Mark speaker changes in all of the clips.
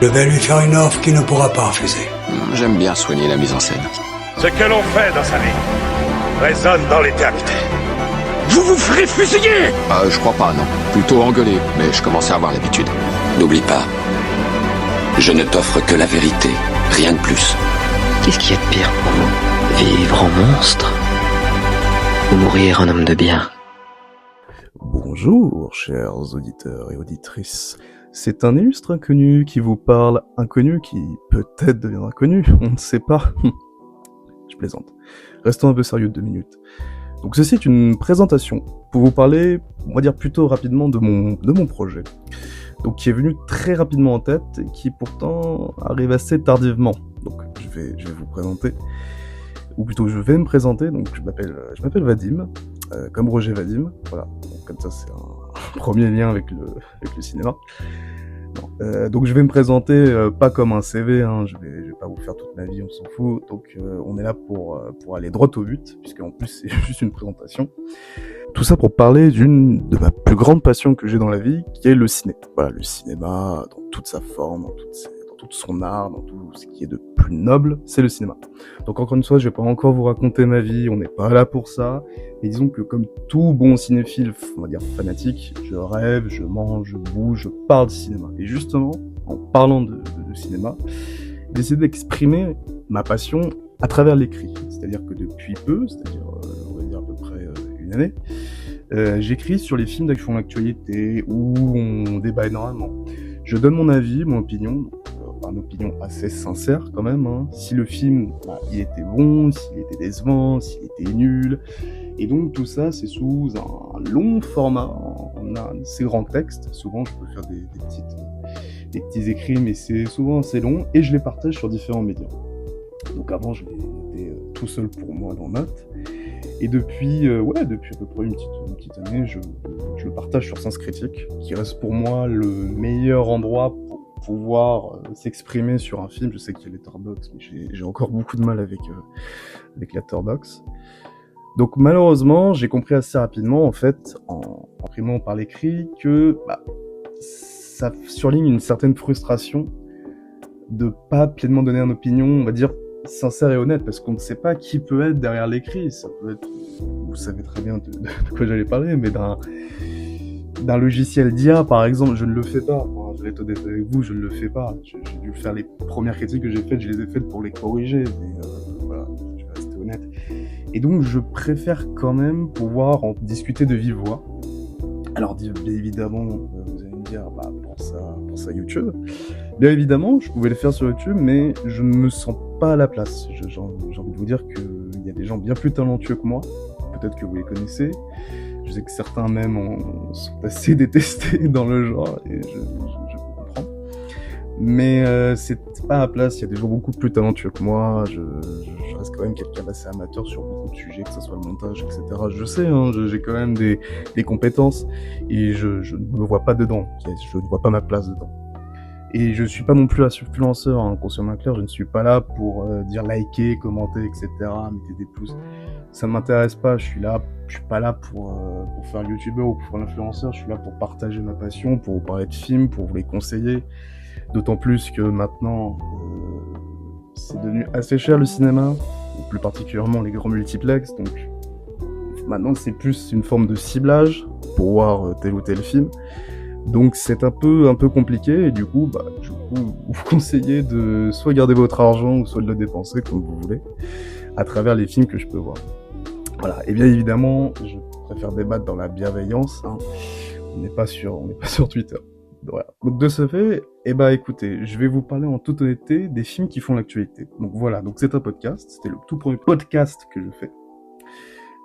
Speaker 1: Je vais lui faire une offre qu'il ne pourra pas refuser.
Speaker 2: J'aime bien soigner la mise en scène.
Speaker 3: Ce que l'on fait dans sa vie résonne dans l'éternité. Vous vous ferez fusiller!
Speaker 2: Je crois pas, non. Plutôt engueuler, mais je commence à avoir l'habitude.
Speaker 4: N'oublie pas, je ne t'offre que la vérité, rien de plus.
Speaker 5: Qu'est-ce qu'il y a de pire pour vous? Vivre en monstre ou mourir en homme de bien?
Speaker 6: Bonjour, chers auditeurs et auditrices. C'est un illustre inconnu qui vous parle, inconnu qui peut-être deviendra connu, on ne sait pas. Je plaisante. Restons un peu sérieux 2 minutes. Donc ceci est une présentation pour vous parler, on va dire plutôt rapidement de mon projet. Donc qui est venu très rapidement en tête et qui pourtant arrive assez tardivement. Donc je vais vous présenter, ou plutôt je vais me présenter. Donc je m'appelle Vadim, comme Roger Vadim. Voilà. Donc, comme ça c'est un premier lien avec le cinéma. Donc je vais me présenter pas comme un CV, hein, je vais pas vous faire toute ma vie, on s'en fout. Donc on est là pour aller droit au but, puisque en plus c'est juste une présentation. Tout ça pour parler d'une de ma plus grandes passions que j'ai dans la vie, qui est le ciné. Voilà, le cinéma dans toute sa forme, dans toute son art, dans tout ce qui est de plus noble, c'est le cinéma. Donc encore une fois, je vais pas encore vous raconter ma vie, on n'est pas là pour ça. Et disons que comme tout bon cinéphile, on va dire fanatique, je rêve, je mange, je bouge, je parle de cinéma. Et justement, en parlant de cinéma, j'ai décidé d'exprimer ma passion à travers l'écrit. C'est-à-dire que depuis peu, c'est-à-dire on va dire à peu près une année, j'écris sur les films d'action d'actualité où on débat énormément. Je donne mon avis, mon opinion, une opinion assez sincère quand même, hein. Si le film, il était bon, s'il était décevant, s'il était nul. Et donc tout ça, c'est sous un long format, on a ces grands textes. Souvent, je peux faire des petits écrits, mais c'est souvent assez long, et je les partage sur différents médias. Donc avant, je les notais tout seul pour moi dans Notes. Et depuis à peu près une petite année, je le partage sur Sens Critique, qui reste pour moi le meilleur endroit pour pouvoir s'exprimer sur un film. Je sais qu'il y a Letterboxd, mais j'ai encore beaucoup de mal avec Letterboxd. Donc malheureusement, j'ai compris assez rapidement, en fait, en imprimant par l'écrit, que ça surligne une certaine frustration de pas pleinement donner une opinion, on va dire, sincère et honnête, parce qu'on ne sait pas qui peut être derrière l'écrit. Ça peut être, vous savez très bien de quoi j'allais parler, mais d'un logiciel d'IA, par exemple, je ne le fais pas. Enfin, je vais être honnête avec vous, je ne le fais pas. J'ai dû faire les premières critiques que j'ai faites, je les ai faites pour les corriger, mais voilà, je vais rester honnête. Et donc, je préfère quand même pouvoir en discuter de vive voix. Alors, bien évidemment, vous allez me dire, pour ça YouTube. Bien évidemment, je pouvais le faire sur YouTube, mais je ne me sens pas à la place. J'ai envie de vous dire qu'il y a des gens bien plus talentueux que moi. Peut-être que vous les connaissez. Je sais que certains même sont assez détestés dans le genre, et je comprends. Mais c'est pas à la place, il y a des gens beaucoup plus talentueux que moi. Je reste quand même quelqu'un d'assez amateur sur beaucoup de sujets, que ce soit le montage, etc. Je sais, hein, j'ai quand même des compétences, et je ne me vois pas dedans. Je ne vois pas ma place dedans. Et je suis pas non plus influenceur, hein, qu'on soit bien clair, je ne suis pas là pour dire liker, commenter, etc., mettez des pouces. Ça m'intéresse pas, je suis pas là pour faire youtubeur ou pour faire l'influenceur, je suis là pour partager ma passion, pour vous parler de films, pour vous les conseiller. D'autant plus que maintenant, c'est devenu assez cher le cinéma, ou plus particulièrement les grands multiplex, donc maintenant c'est plus une forme de ciblage pour voir tel ou tel film. Donc c'est un peu compliqué, et du coup, vous conseillez de soit garder votre argent ou soit de le dépenser comme vous voulez, à travers les films que je peux voir. Voilà. Et bien évidemment, je préfère débattre dans la bienveillance, hein. On n'est pas sur Twitter. Voilà. Donc de ce fait, écoutez, je vais vous parler en toute honnêteté des films qui font l'actualité. Donc voilà, donc c'est un podcast, c'était le tout premier podcast que je fais.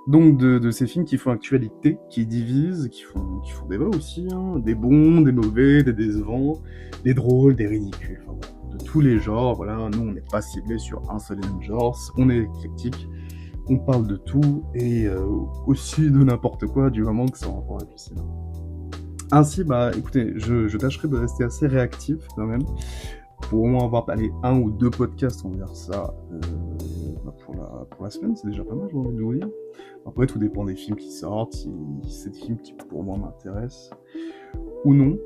Speaker 6: Donc de ces films qui font actualité, qui divisent, qui font débat aussi, hein, des bons, des mauvais, des décevants, des drôles, des ridicules, enfin, voilà, de tous les genres. Voilà, nous on n'est pas ciblé sur un seul et même genre, on est éclectique, on parle de tout, et aussi de n'importe quoi, du moment que ça en rapport avec le cinéma. Ainsi, écoutez, je tâcherai de rester assez réactif quand même, pour au moins avoir un ou deux podcasts, on va dire ça, pour la semaine, c'est déjà pas mal, j'ai envie de vous dire. Après, tout dépend des films qui sortent, si c'est des films qui pour moi m'intéressent ou non,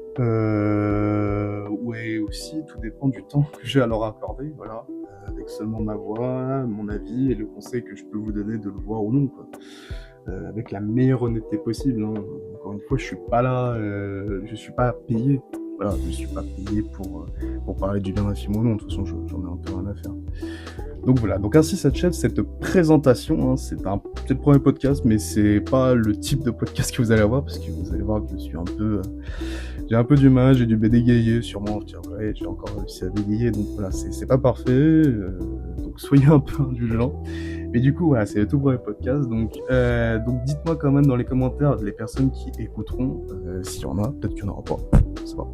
Speaker 6: ou et aussi tout dépend du temps que j'ai à leur accorder, voilà, avec seulement ma voix, mon avis et le conseil que je peux vous donner de le voir ou non, quoi. Avec la meilleure honnêteté possible, hein. Encore une fois, je suis pas là, je suis pas payé, voilà, je suis pas payé pour parler du bien d'un film ou non, de toute façon, j'en ai un peu rien à faire. Donc voilà, donc ainsi s'achève cette présentation, hein. C'est le premier podcast, mais c'est pas le type de podcast que vous allez avoir, parce que vous allez voir que je suis j'ai un peu du mal, j'ai dû bégayer, sûrement, ouais, j'ai encore réussi à bégayer, donc voilà, c'est pas parfait, donc soyez un peu indulgents. Mais du coup, voilà, c'est le tout premier podcast, donc dites-moi quand même dans les commentaires, les personnes qui écouteront, s'il y en a, peut-être qu'il y en aura pas, je sais pas.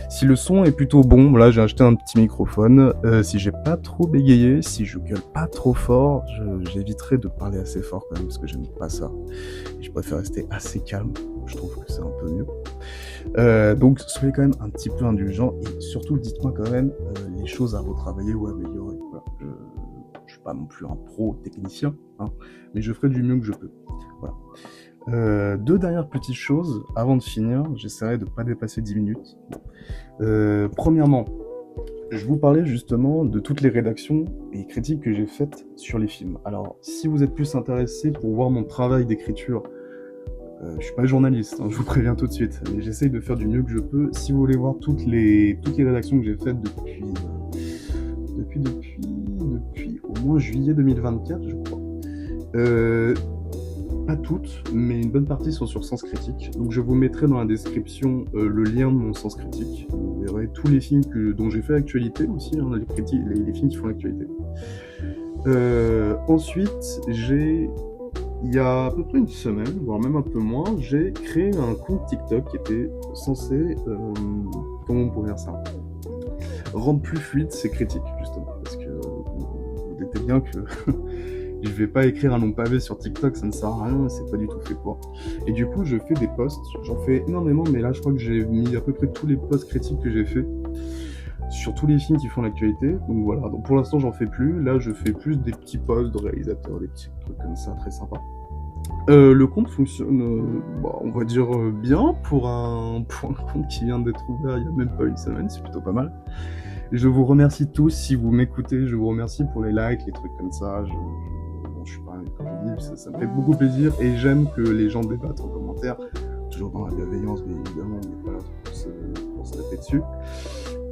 Speaker 6: Si le son est plutôt bon, là j'ai acheté un petit microphone, si j'ai pas trop bégayé, si je gueule pas trop fort, j'éviterai de parler assez fort quand même, parce que j'aime pas ça. Et je préfère rester assez calme, je trouve que c'est un peu mieux. Donc soyez quand même un petit peu indulgents, et surtout dites-moi quand même les choses à retravailler ou à améliorer. Voilà. Je suis pas non plus un pro technicien, hein, mais je ferai du mieux que je peux. Voilà. Deux dernières petites choses avant de finir, j'essaierai de pas dépasser 10 minutes. Premièrement, je vous parlais justement de toutes les rédactions et critiques que j'ai faites sur les films. Alors, si vous êtes plus intéressé pour voir mon travail d'écriture, je suis pas journaliste, hein, je vous préviens tout de suite, mais j'essaye de faire du mieux que je peux. Si vous voulez voir toutes les rédactions que j'ai faites depuis au moins juillet 2024, je crois. Pas toutes, mais une bonne partie sont sur Sens Critique. Donc je vous mettrai dans la description le lien de mon Sens Critique. Vous verrez tous les films dont j'ai fait l'actualité aussi, hein, les films qui font l'actualité. Ensuite, il y a à peu près une semaine, voire même un peu moins, j'ai créé un compte TikTok qui était censé, comment on pourrait dire ça, rendre plus fluide ces critiques, justement, parce que vous doutez bien que je vais pas écrire un long pavé sur TikTok, ça ne sert à rien, c'est pas du tout fait pour. Et du coup, je fais des posts, j'en fais énormément, mais là, je crois que j'ai mis à peu près tous les posts critiques que j'ai fait sur tous les films qui font l'actualité. Donc voilà, donc pour l'instant, j'en fais plus. Là, je fais plus des petits posts de réalisateurs, des petits trucs comme ça, très sympa. Le compte fonctionne, on va dire bien pour un compte qui vient d'être ouvert il y a même pas une semaine, c'est plutôt pas mal. Je vous remercie tous si vous m'écoutez, je vous remercie pour les likes, les trucs comme ça. Je suis pas, comme je dis, ça me fait beaucoup plaisir et j'aime que les gens débattent en commentaire, toujours dans la bienveillance, mais évidemment, on n'est pas là pour se taper dessus.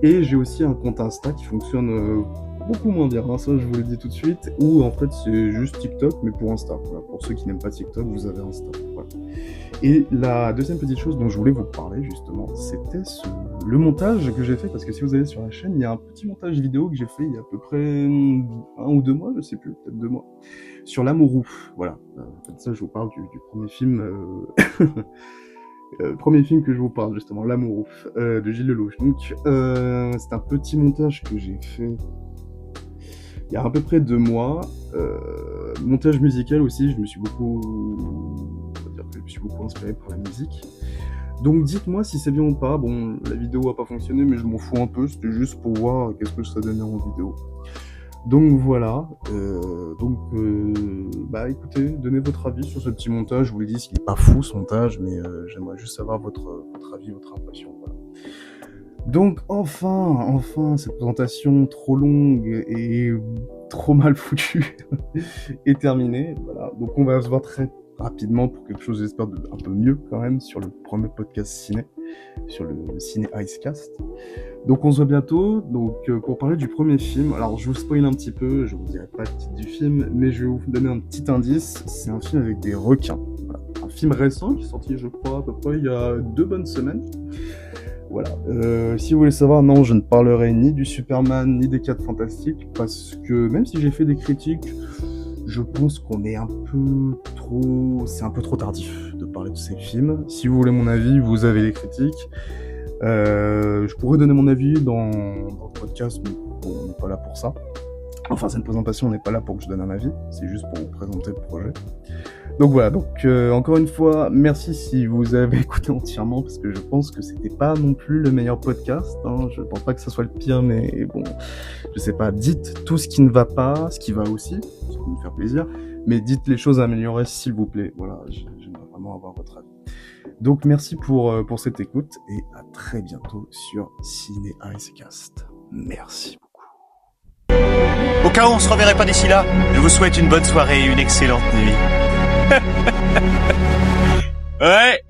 Speaker 6: Et j'ai aussi un compte Insta qui fonctionne beaucoup moins bien, hein, ça je vous le dis tout de suite, où en fait c'est juste TikTok, mais pour Insta. Voilà. Pour ceux qui n'aiment pas TikTok, vous avez Insta. Voilà. Et la deuxième petite chose dont je voulais vous parler justement, c'était le montage que j'ai fait, parce que si vous allez sur la chaîne, il y a un petit montage vidéo que j'ai fait il y a à peu près 1 ou 2 mois, je sais plus, peut-être 2 mois, sur L'amourou. Voilà. En fait, ça je vous parle du premier film... premier film que je vous parle justement, L'amourou, de Gilles Lelouch. Donc c'est un petit montage que j'ai fait il y a à peu près 2 mois. Montage musical aussi, je me suis beaucoup inspiré par la musique. Donc dites-moi si c'est bien ou pas. Bon, la vidéo a pas fonctionné, mais je m'en fous un peu, c'était juste pour voir qu'est-ce que ça donnait en vidéo. Donc voilà, écoutez, donnez votre avis sur ce petit montage. Je vous l'ai dit, il n'est pas fou ce montage, mais j'aimerais juste savoir votre avis, votre impression. Voilà. Donc enfin, cette présentation trop longue et trop mal foutue est terminée. Voilà. Donc on va se voir très rapidement pour quelque chose, j'espère, un peu mieux quand même sur le premier podcast ciné, sur le Ciné Icecast. Donc on se voit bientôt, pour parler du premier film. Alors je vous spoil un petit peu, je vous dirai pas le titre du film, mais je vais vous donner un petit indice. C'est un film avec des requins. Voilà. Un film récent qui est sorti, je crois, à peu près il y a 2 bonnes semaines. Voilà. Si vous voulez savoir, non, je ne parlerai ni du Superman ni des 4 Fantastiques, parce que même si j'ai fait des critiques, je pense qu'on est c'est un peu trop tardif de parler de ces films. Si vous voulez mon avis, vous avez les critiques. Je pourrais donner mon avis dans le podcast, mais bon, on n'est pas là pour ça. Enfin, cette présentation, on n'est pas là pour que je donne un avis, c'est juste pour vous présenter le projet. Donc voilà, encore une fois, merci si vous avez écouté entièrement, parce que je pense que c'était pas non plus le meilleur podcast, hein. Je pense pas que ça soit le pire, mais bon, je sais pas, dites tout ce qui ne va pas, ce qui va aussi, ça va me faire plaisir, mais dites les choses à améliorer s'il vous plaît, voilà, j'aimerais vraiment avoir votre avis. Donc merci pour cette écoute et à très bientôt sur Ciné Icecast. Merci beaucoup.
Speaker 7: Au cas où on se reverrait pas d'ici là, je vous souhaite une bonne soirée et une excellente nuit. Ouais.